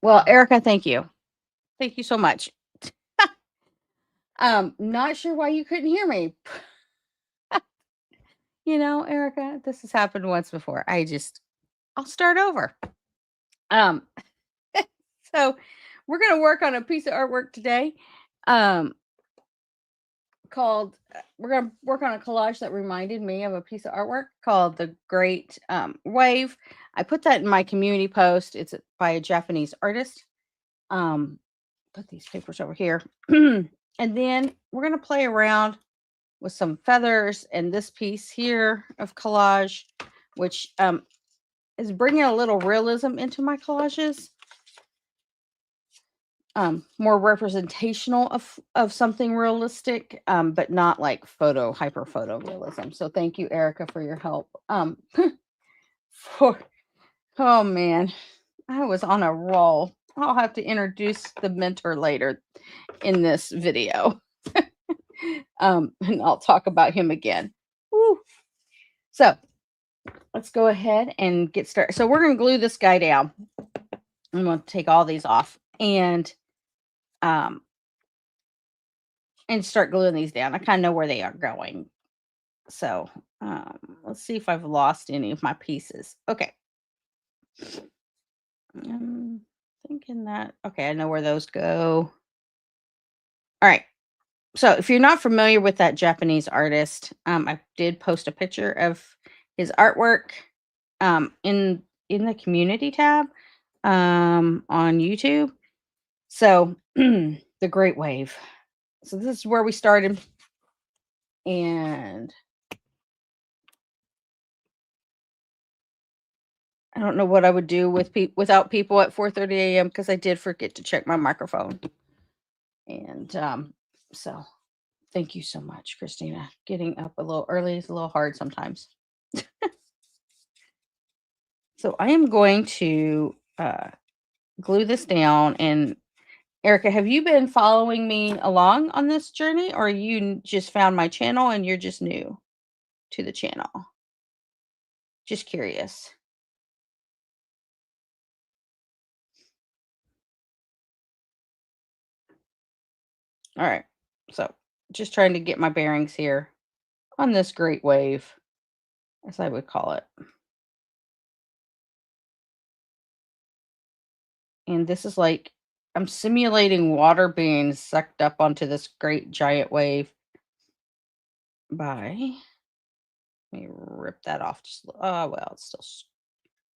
Well, Erica, thank you. Thank you so much. Not sure why you couldn't hear me. Erica, this has happened once before. I'll start over. Um, so we're gonna work on a piece of artwork today. Um, called we're gonna work on a collage that reminded me of a piece of artwork called the Great Wave. I put that in my community post. It's by a Japanese artist. Um, put these papers over here. And then we're going to play around with some feathers and this piece here of collage, which is bringing a little realism into my collages. More representational of something realistic, but not like hyper photo realism. So thank you, Erica, for your help. For Oh man, I was on a roll. I'll have to introduce the mentor later in this video. And I'll talk about him again. Woo. So let's go ahead and get started. So we're going to glue this guy down. I'm going to take all these off and start gluing these down. I kind of know where they are going. So let's see if I've lost any of my pieces. Okay. I'm thinking that, okay, I know where those go. All right. So if you're not familiar with that Japanese artist, I did post a picture of his artwork in the community tab on YouTube. So the Great Wave. So this is where we started, and I don't know what I would do without people at 4:30 a.m. because I did forget to check my microphone, and so thank you so much, Christina. Getting up a little early is a little hard sometimes. So I am going to glue this down. And Erica, have you been following me along on this journey, or you just found my channel and you're just new to the channel? Just curious. All right. So just trying to get my bearings here on this great wave, as I would call it. And this is like I'm simulating water being sucked up onto this great giant wave by, let me rip that off. Oh, well, it's still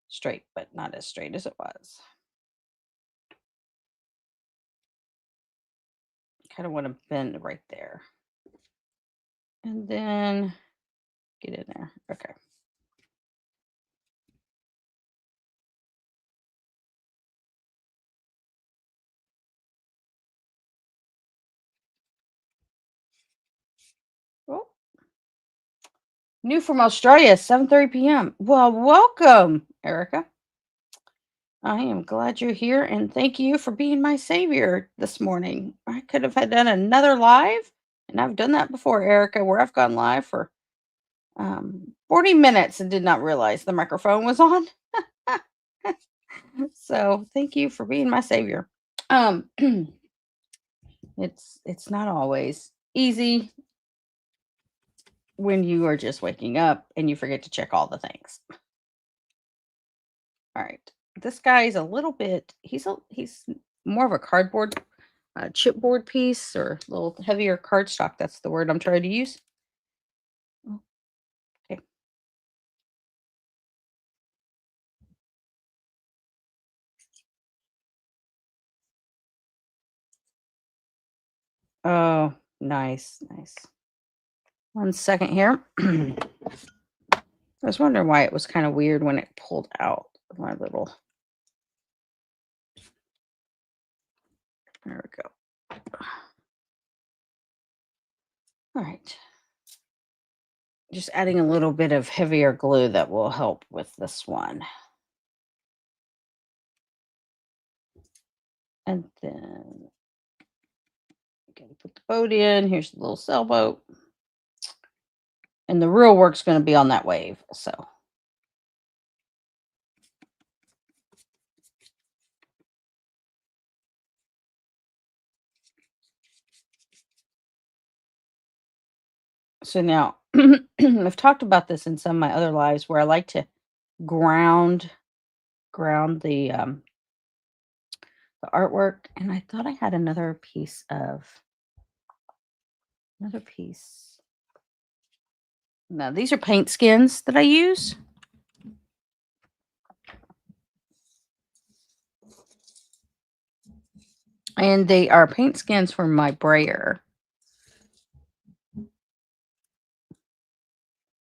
straight, but not as straight as it was. Kind of want to bend right there. And then get in there. Okay. Oh. New from Australia, 7:30 p.m. Well, welcome, Erica. I am glad you're here, and thank you for being my savior this morning. I could have had done another live, and I've done that before, Erica, where I've gone live for 40 minutes and did not realize the microphone was on. So thank you for being my savior. It's not always easy when you are just waking up and you forget to check all the things. All right. This guy is a little bit, he's more of a cardboard chipboard piece, or a little heavier cardstock. That's the word I'm trying to use. Okay. Oh, nice. Nice. 1 second here. I was wondering why it was kind of weird when it pulled out my little. There we go. All right. Just adding a little bit of heavier glue that will help with this one. And then gotta put the boat in. Here's the little sailboat. And the real work's going to be on that wave. So So now I've talked about this in some of my other lives where I like to ground ground the artwork, and I thought I had another piece. No, these are paint skins that I use, and they are paint skins for my brayer.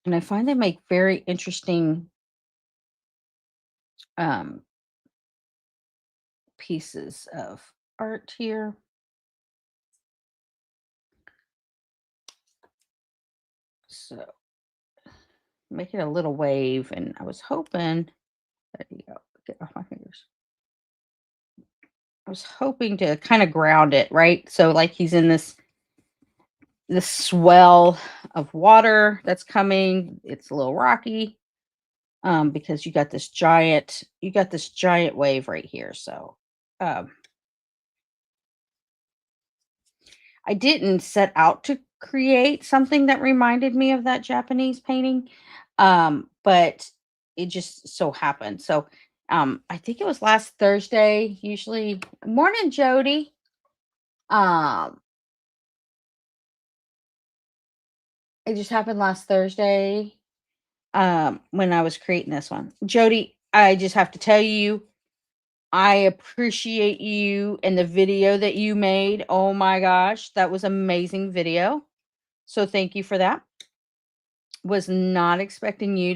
And I find they make very interesting um, pieces of art here. So make it a little wave, and I was hoping, there you go, get off my fingers. I was hoping to kind of ground it, right? So like he's in this swell of water that's coming. It's a little rocky because you got this giant wave right here. So um I didn't set out to create something that reminded me of that Japanese painting, but it just so happened. So, I think it was last Thursday. Usually, morning, Jody. Um, it just happened last Thursday. When I was creating this one, Jody. I just have to tell you, I appreciate you and the video that you made. Oh my gosh, that was amazing video. So thank you for that. Was not expecting you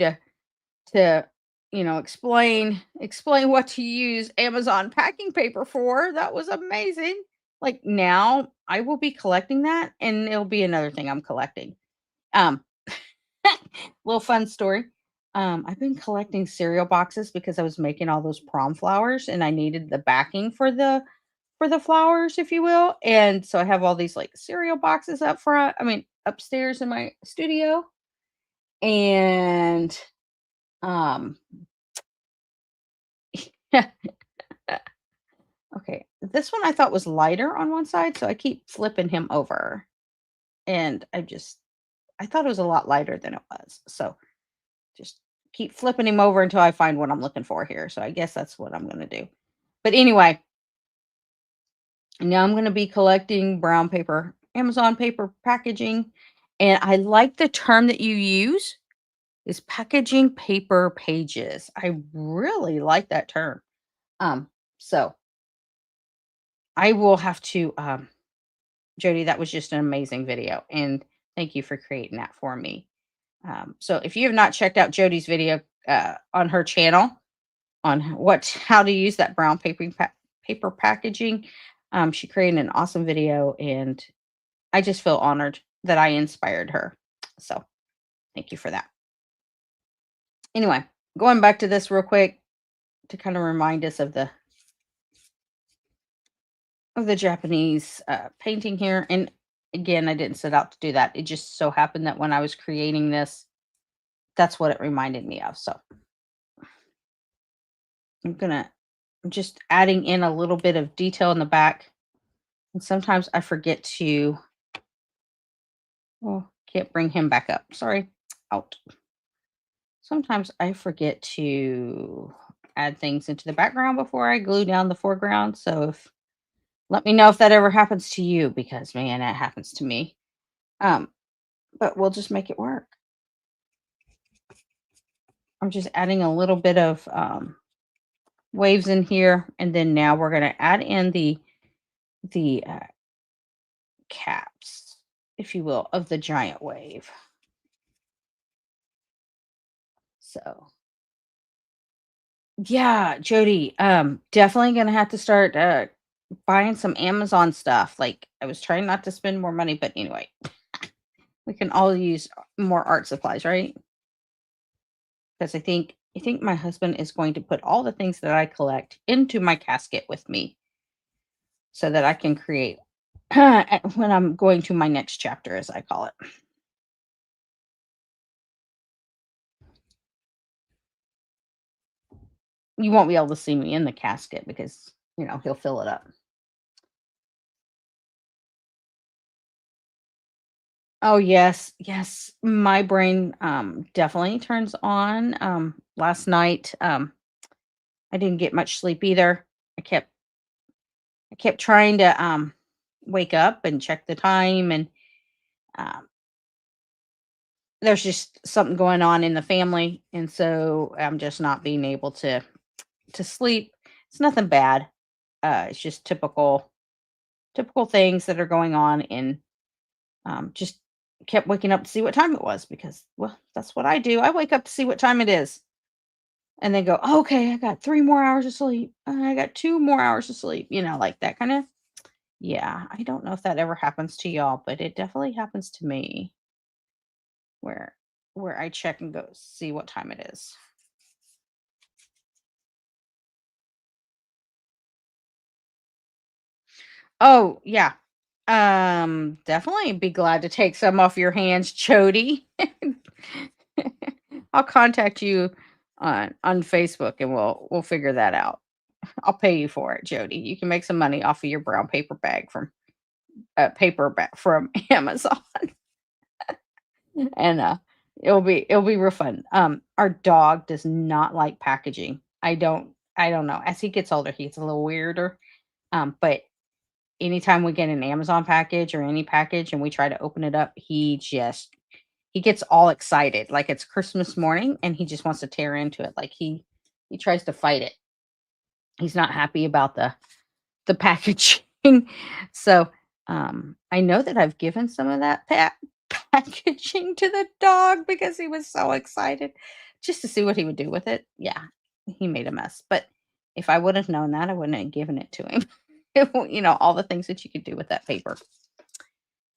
to explain what to use Amazon packing paper for. That was amazing. Like now I will be collecting that and it'll be another thing I'm collecting. Um little fun story. I've been collecting cereal boxes because I was making all those prom flowers and I needed the backing for the flowers, if you will. And so I have all these like cereal boxes up front. I mean, upstairs in my studio. And um okay, this one I thought was lighter on one side, so I keep flipping him over. And I thought it was a lot lighter than it was. So just keep flipping him over until I find what I'm looking for here. So I guess that's what I'm going to do. But anyway, now I'm going to be collecting brown paper, Amazon paper packaging. And I like the term that you use is packaging paper pages. I really like that term. So I will have to Jody, that was just an amazing video, and thank you for creating that for me. So if you have not checked out Jody's video on her channel on how to use that brown paper packaging, she created an awesome video, and I just feel honored that I inspired her. So thank you for that. Anyway, going back to this real quick to kind of remind us of the Japanese painting here, and again, I didn't set out to do that. It just so happened that when I was creating this, that's what it reminded me of. So I'm just adding in a little bit of detail in the back. And sometimes I forget to, oh, can't bring him back up. Sorry. Out. Sometimes I forget to add things into the background before I glue down the foreground. So let me know if that ever happens to you because man, that happens to me. Um, but we'll just make it work. I'm just adding a little bit of waves in here, and then now we're going to add in the caps, if you will, of the giant wave. So yeah, Jody, definitely going to have to start buying some Amazon stuff. Like I was trying not to spend more money, but anyway, we can all use more art supplies, right? Because I think my husband is going to put all the things that I collect into my casket with me so that I can create when I'm going to my next chapter, as I call it. You won't be able to see me in the casket because, he'll fill it up. Oh, yes, yes. My brain, definitely turns on. Last night, I didn't get much sleep either. I kept I kept trying to, wake up and check the time, and, um, there's just something going on in the family, and so I'm just not being able to sleep. It's nothing bad. It's just typical things that are going on, and just kept waking up to see what time it was because, well, that's what I do. I wake up to see what time it is and then go, "Oh, okay, I got 3 more hours of sleep. I got 2 more hours of sleep," like that kind of. Yeah, I don't know if that ever happens to y'all, but it definitely happens to me where I check and go see what time it is. Oh, yeah. Definitely be glad to take some off your hands, Chody. I'll contact you on Facebook and we'll figure that out. I'll pay you for it, Jody. You can make some money off of your brown paper bag from paper bag from Amazon, and it'll be real fun. Our dog does not like packaging. I don't know. As he gets older, he gets a little weirder. But anytime we get an Amazon package or any package and we try to open it up, he gets all excited like it's Christmas morning and he just wants to tear into it. Like he tries to fight it. He's not happy about the packaging. So, I know that I've given some of that packaging to the dog because he was so excited just to see what he would do with it. Yeah, he made a mess, but if I would have known that, I wouldn't have given it to him. All the things that you could do with that paper.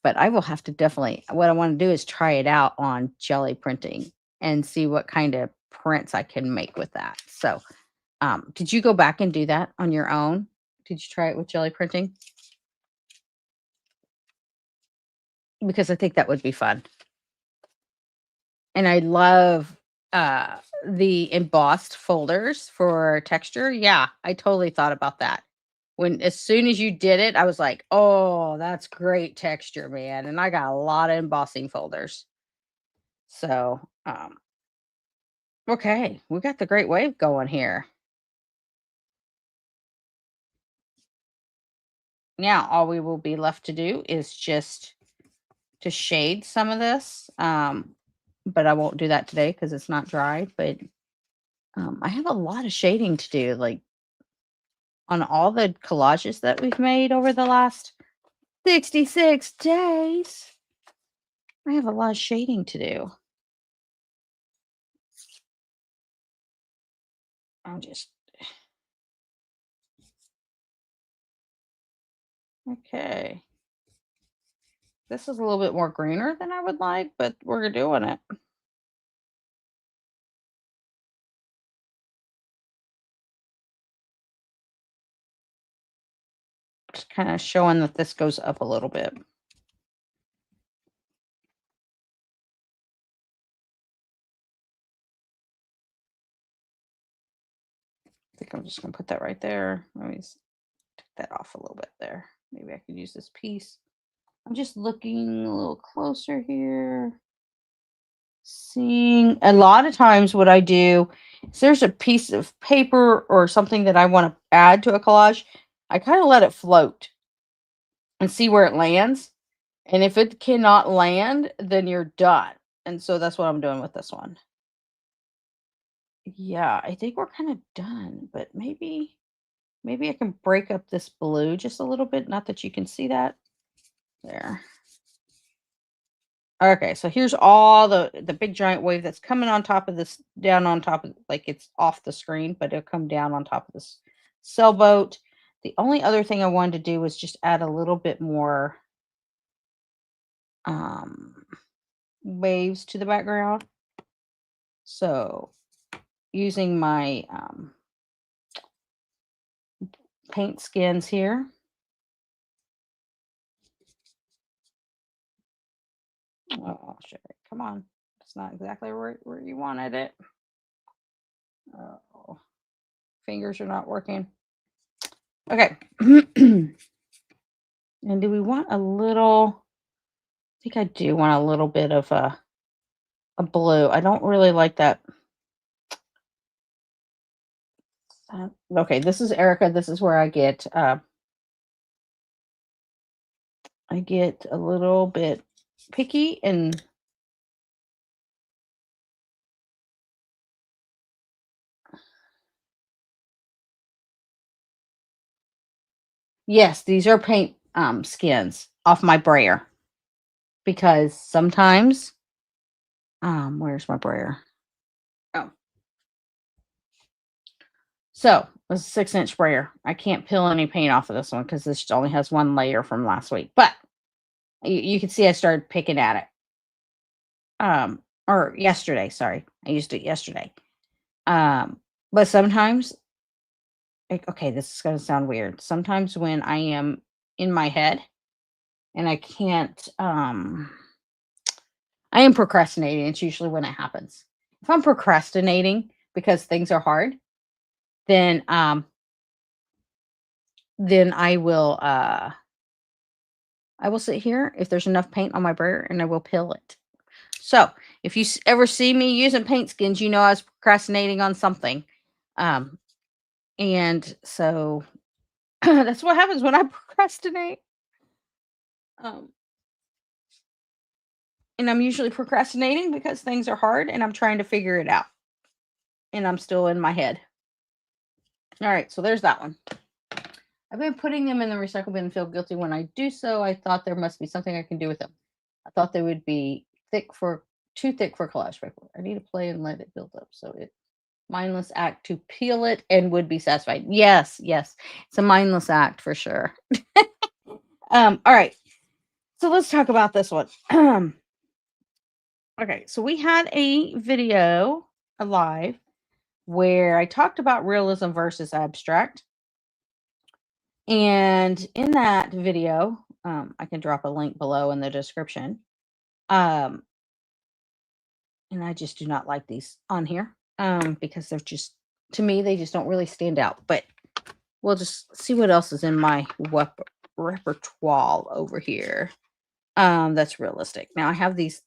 But I will have to definitely what I wanna do is try it out on jelly printing and see what kind of prints I can make with that. So, did you go back and do that on your own? Did you try it with jelly printing? Because I think that would be fun. And I love, uh, the embossed folders for texture. Yeah, I totally thought about that. When as soon as you did it, I was like, "Oh, that's great texture, man." And I got a lot of embossing folders. So, okay, we got the great wave going here. Now, all we will be left to do is just to shade some of this. But I won't do that today because it's not dry. But I have a lot of shading to do, like on all the collages that we've made over the last 66 days. I have a lot of shading to do. I'm just okay. This is a little bit more greener than I would like, but we're doing it. Just kind of showing that this goes up a little bit. I think I'm just gonna put that right there. Let me take that off a little bit there. Maybe I could use this piece. I'm just looking a little closer here. Seeing a lot of times what I do is there's a piece of paper or something that I want to add to a collage. I kind of let it float and see where it lands. And if it cannot land, then you're done. And so that's what I'm doing with this one. Yeah, I think we're kind of done, but maybe I can break up this blue just a little bit. Not that you can see that. There. Okay, so here's all the big giant wave that's coming on top of this, down on top of, like it's off the screen, but it'll come down on top of this sailboat. The only other thing I wanted to do was just add a little bit more um, waves to the background. So using my paint skins here. Oh, shit. Come on. It's not exactly where you wanted it. Oh, fingers are not working. Okay. And do we want a little? think I do want a little bit of a blue. I don't really like that. Okay, this is Erica. This is where I get a little bit picky and yes, these are paint skins off my brayer because sometimes where's my brayer? Oh. So it's a 6-inch sprayer. I can't peel any paint off of this one because this only has one layer from last week. But you can see I started picking at it. Or yesterday, sorry. I used it yesterday. But sometimes, okay, this is going to sound weird. Sometimes when I am in my head and I can't, I am procrastinating. It's usually when it happens. If I'm procrastinating because things are hard, then I will sit here if there's enough paint on my brayer and I will peel it. So if you ever see me using paint skins, you know I was procrastinating on something. And so that's what happens when I procrastinate. Um, and I'm usually procrastinating because things are hard and I'm trying to figure it out. And I'm still in my head. All right, so there's that one. I've been putting them in the recycle bin and feel guilty when I do so. I thought there must be something I can do with them. I thought they would be too thick for collage paper. I need to play and let it build up. So it mindless act to peel it and would be satisfied. Yes, yes. It's a mindless act for sure. All right. So let's talk about this one. Okay, so we had a video live where I talked about realism versus abstract. And in that video, I can drop a link below in the description. And I just do not like these on here because they're just, to me, they just don't really stand out. But we'll just see what else is in my repertoire over here. That's realistic. Now I have these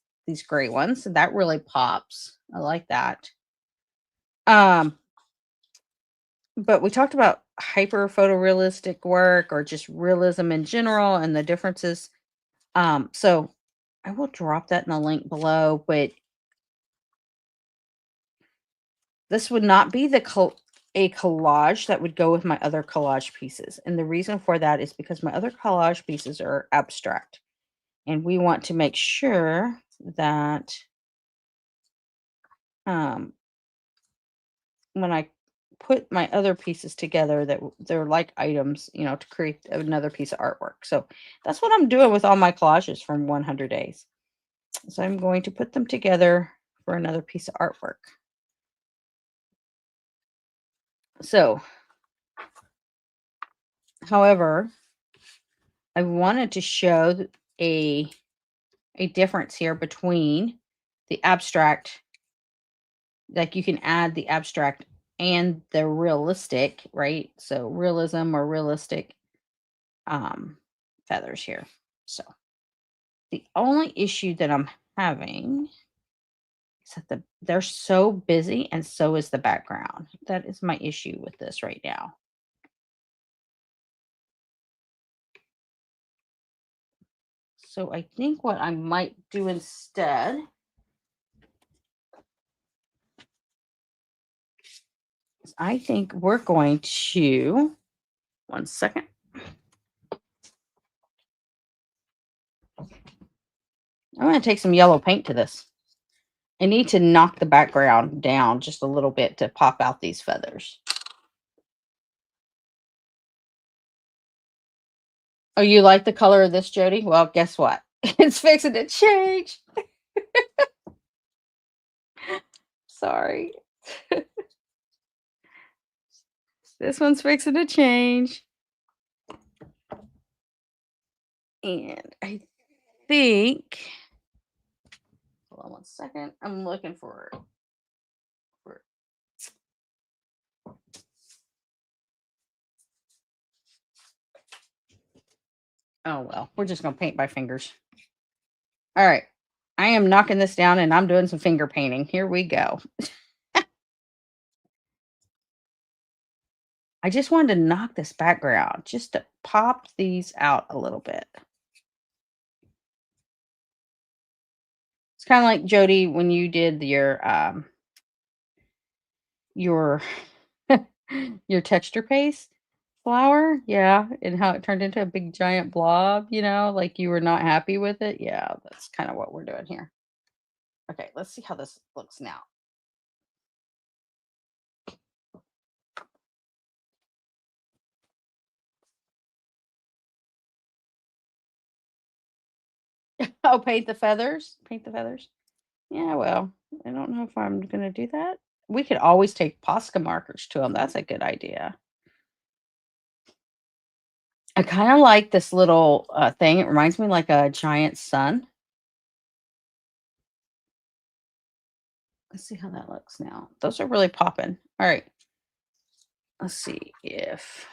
gray ones, so that really pops. I like that. But we talked about hyper photorealistic work or just realism in general and the differences. So I will drop that in the link below, but this would not be a collage that would go with my other collage pieces. And the reason for that is because my other collage pieces are abstract. And we want to make sure that when I put my other pieces together that they're like items, to create another piece of artwork. So that's what I'm doing with all my collages from 100 days. So I'm going to put them together for another piece of artwork. So, however, I wanted to show a difference here between the abstract, like you can add the abstract and the realistic, right? So realism or realistic feathers here. So the only issue that I'm having is that they're so busy and so is the background. That is my issue with this right now. So I think what I might do instead is I think we're going to, one second. I'm going to take some yellow paint to this. I need to knock the background down just a little bit to pop out these feathers. Oh, you like the color of this, Jody? Well, guess what? It's fixing to change. Sorry. This one's fixing to change. And I think, hold on one second. I'm looking for oh, well, we're just going to paint by fingers. All right. I am knocking this down and I'm doing some finger painting. Here we go. I just wanted to knock this background just to pop these out a little bit. It's kind of like Jody when you did your your texture paste flower, yeah, and how it turned into a big giant blob, like you were not happy with it. Yeah, that's kind of what we're doing here. Okay, let's see how this looks now. Oh, paint the feathers. Paint the feathers. Yeah, well, I don't know if I'm gonna do that. We could always take Posca markers to them. That's a good idea. I kind of like this little thing. It reminds me like a giant sun. Let's see how that looks now. Those are really popping. All right. Let's see if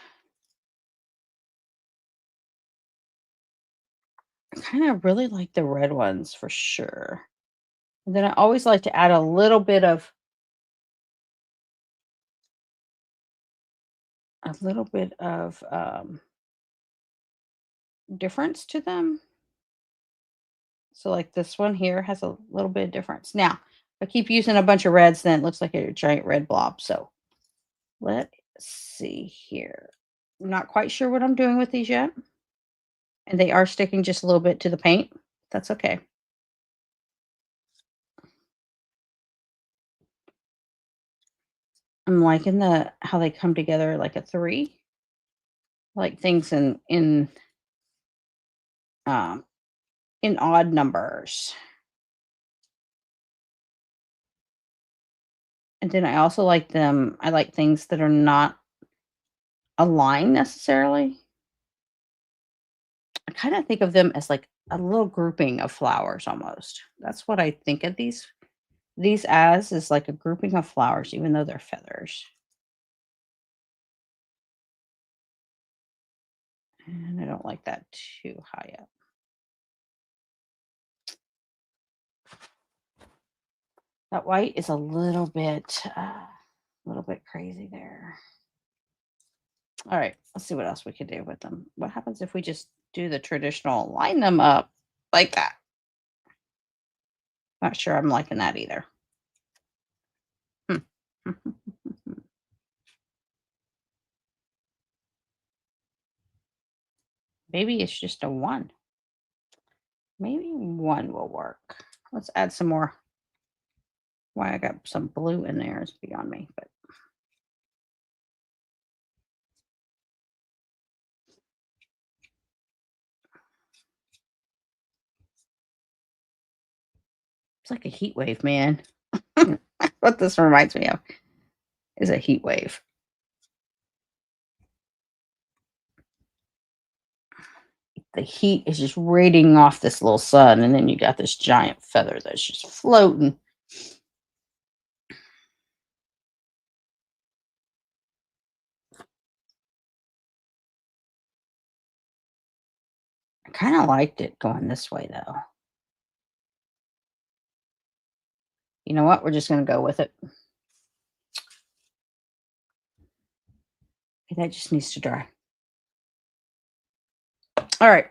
I kind of really like the red ones for sure. And then I always like to add a little bit of difference to them. So like this one here has a little bit of difference. Now, if I keep using a bunch of reds, then it looks like a giant red blob. So let's see here. I'm not quite sure what I'm doing with these yet. And they are sticking just a little bit to the paint. That's okay. I'm liking how they come together like a three. Like things um in odd numbers. And then I like things that are not aligned necessarily. I kind of think of them as like a little grouping of flowers almost. That's what I think of these as is like a grouping of flowers, even though they're feathers. And I don't like that too high up. That white is a little bit crazy there. All right, let's see what else we could do with them. What happens if we just do the traditional line them up like that? Not sure I'm liking that either. Hmm. Maybe it's just a one. Maybe one will work. Let's add some more. Why I got some blue in there is beyond me, but it's like a heat wave, man. What this reminds me of is a heat wave. The heat is just radiating off this little sun, and then you got this giant feather that's just floating. I kind of liked it going this way, though. You know what? We're just going to go with it. Okay, that just needs to dry. All right.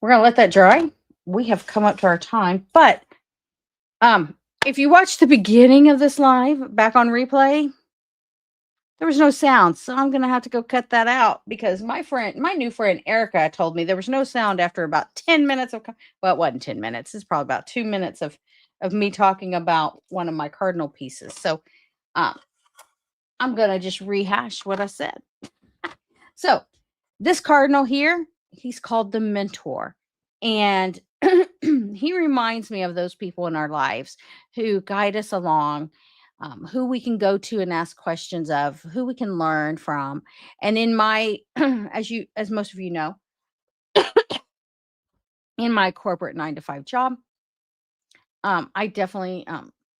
We're going to let that dry. We have come up to our time, but if you watch the beginning of this live back on replay, there was no sound. So I'm going to have to go cut that out because my new friend Erica told me there was no sound after about 10 minutes well, it wasn't 10 minutes. It's probably about 2 minutes of me talking about one of my cardinal pieces. So um, I'm going to just rehash what I said. So this cardinal here, he's called the mentor. And he reminds me of those people in our lives who guide us along, who we can go to and ask questions of, who we can learn from. And in my, as most of you know, in my corporate 9 to 5 job, I definitely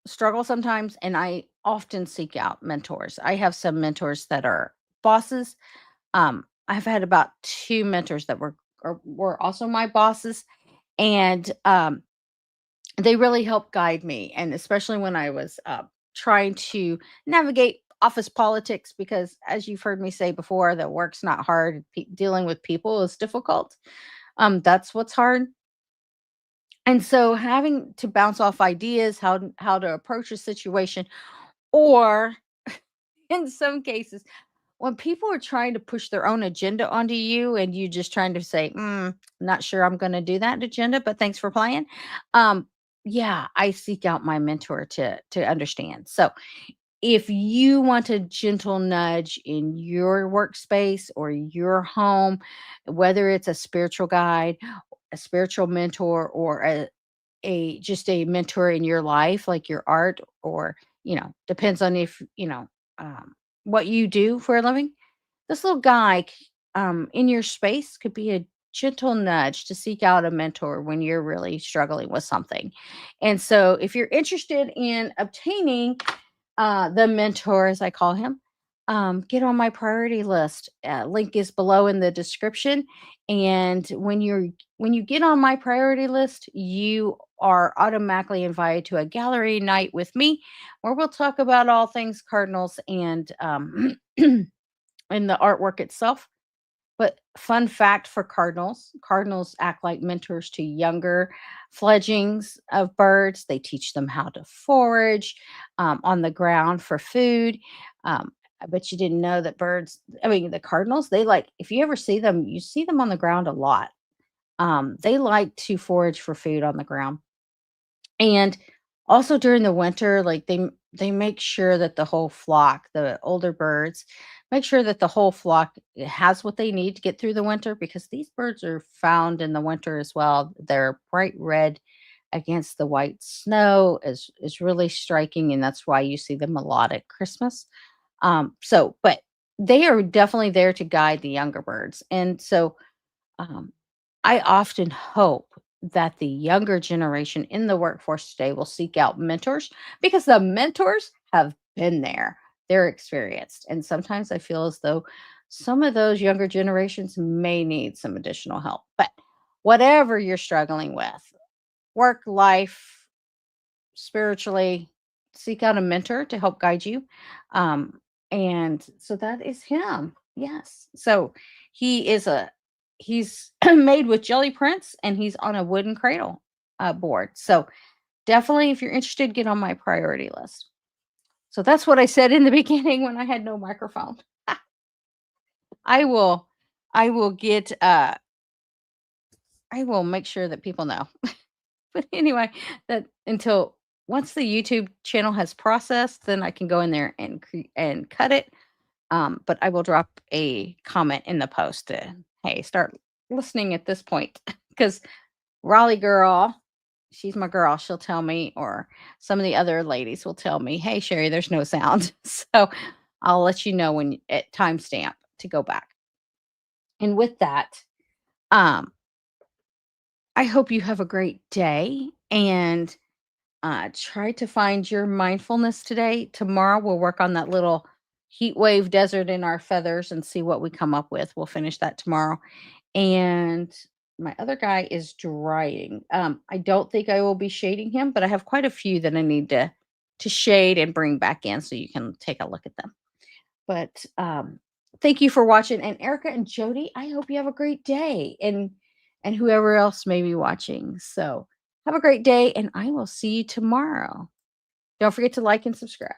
struggle sometimes, and I often seek out mentors. I have some mentors that are bosses. I've had about 2 mentors that were also my bosses, and They really help guide me, and especially when I was trying to navigate office politics, because as you've heard me say before, that work's not hard. Dealing with people is difficult. That's what's hard. And so having to bounce off ideas, how to approach a situation, or in some cases, when people are trying to push their own agenda onto you and you just trying to say, not sure I'm going to do that agenda, but thanks for playing. Um, yeah, I seek out my mentor to understand. So if you want a gentle nudge in your workspace or your home, whether it's a spiritual guide, a spiritual mentor, or a just a mentor in your life, like your art, or depends on if what you do for a living. This little guy in your space could be a gentle nudge to seek out a mentor when you're really struggling with something. And so if you're interested in obtaining the mentor, as I call him, get on my priority list. Link is below in the description. And when you get on my priority list, you are automatically invited to a gallery night with me, where we'll talk about all things cardinals and and the artwork itself. But fun fact for cardinals, cardinals act like mentors to younger fledglings of birds. They teach them how to forage on the ground for food. I bet you didn't know that birds, I mean, the cardinals, they like, if you ever see them, you see them on the ground a lot. They like to forage for food on the ground. And also during the winter, like they make sure that the whole flock, the older birds, make sure that the whole flock has what they need to get through the winter, because these birds are found in the winter as well. They're bright red against the white snow is really striking, and that's why you see them a lot at Christmas. But they are definitely there to guide the younger birds. And so um, I often hope that the younger generation in the workforce today will seek out mentors, because the mentors have been there, they're experienced. And sometimes I feel as though some of those younger generations may need some additional help. But whatever you're struggling with, work, life, spiritually, seek out a mentor to help guide you. Um, and so that is him. Yes. So he's made with jelly prints, and he's on a wooden cradle board. So definitely, if you're interested, get on my priority list. So that's what I said in the beginning when I had no microphone. I will, I will get, I will make sure that people know. But anyway, that until once the YouTube channel has processed, then I can go in there and and cut it. But I will drop a comment in the post to, hey, start listening at this point, because Raleigh girl, she's my girl. She'll tell me, or some of the other ladies will tell me, hey, Sherry, there's no sound. So I'll let you know when at timestamp to go back. And with that, um, I hope you have a great day, and try to find your mindfulness today. Tomorrow, we'll work on that little heat wave desert in our feathers and see what we come up with. We'll finish that tomorrow. And my other guy is drying. I don't think I will be shading him, but I have quite a few that I need to shade and bring back in so you can take a look at them. But thank you for watching. And Erica and Jody, I hope you have a great day. And whoever else may be watching. So have a great day, and I will see you tomorrow. Don't forget to like and subscribe.